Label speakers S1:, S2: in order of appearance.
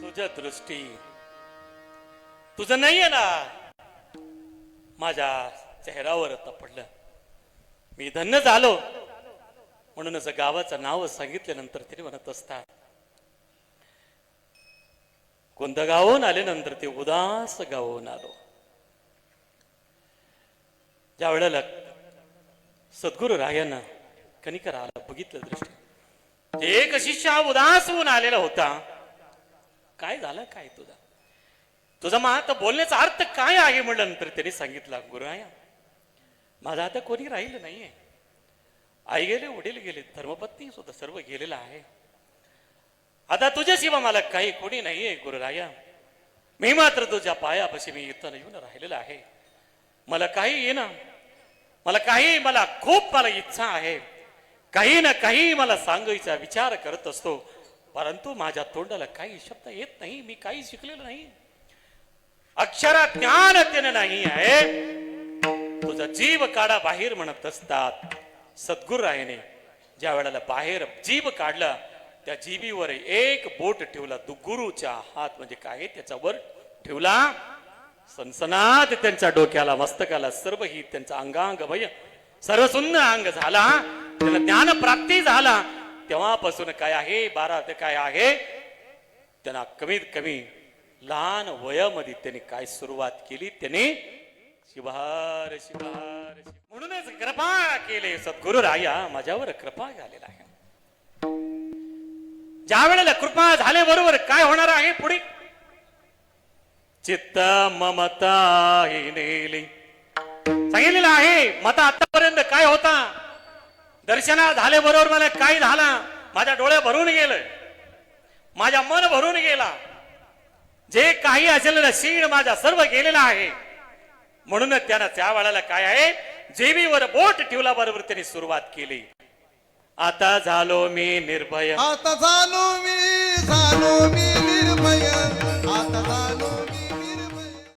S1: तुझ्या दृष्टी तुझं नाहीये ना माझ्या चेहऱ्यावर आता पडलं. मी धन्य झालो म्हणूनच गावाचं नाव सांगितल्यानंतर तरी म्हणत असतात, कोणतं गावून आल्यानंतर ते उदास गावून आलो. ज्या वेळेला सद्गुरु रायानं कणिकराला बघितलं दृष्टी, एक शिष्य उदास होऊन आलेला होता. काय झालं काय तुझा आता बोलण्याचा अर्थ काय आहे म्हटल्यानंतर त्यांनी सांगितलं, गुरुराया माझा आता कोणी राहिलं नाहीये. आई गेले, वडील गेले, धर्मपत्नी सुद्धा सर्व गेलेलं आहे. आता तुझ्याशिवाय मला काही कोणी नाहीये गुरुराया. मी मात्र तुझ्या पायापाशी मी इथं येऊन राहिलेलं आहे. मला काही येणं, मला खूप इच्छा आहे. काही ना काही मला सांगायचा विचार करत असतो, परंतु माझ्या तोंडाला काही शब्द येत नाही. मी काही शिकलेलो नाही, अक्षरात ज्ञान त्याने नाही आहे. तुझा जीव काढा बाहेर म्हणत असतात सद्गुरु रायाने. ज्या वेळेला बाहेर जीव काढला, त्या जीवीवर एक बोट ठेवला. गुरुच्या हात म्हणजे काय त्याच्यावर ठेवला. सनसनात त्यांच्या डोक्याला, मस्तकाला, सर्व ही त्यांचा अंगांग भय सर्व सुन्न अंग झाला. त्याला ज्ञान प्राप्ती झाला. तेव्हापासून काय आहे 12 ते काय आहे, त्यांना कमीत कमी लहान वयामध्ये त्यांनी काय सुरुवात केली, त्याने शिवार शिवार म्हणूनच कृपा केले. सद्गुरु राया माझ्यावर कृपा झालेला आहे. ज्या वेळेला कृपा झाल्याबरोबर काय होणार आहे पुढे, चित्त ममता ही नेली सांगितलेलं आहे. मता आतापर्यंत काय होता, दर्शना झाल्याबरोबर मला काय झाला, माझ्या डोळे भरून गेलं, माझ्या मन भरून गेला. जे काही असेल शीण माझा सर्व गेलेला आहे. म्हणून त्यानं त्या वेळेला काय आहे, जेबीवर बोट ठेवला बरोबर त्यांनी सुरुवात केली. आता झालो मी निर्भय,
S2: आता झालो मी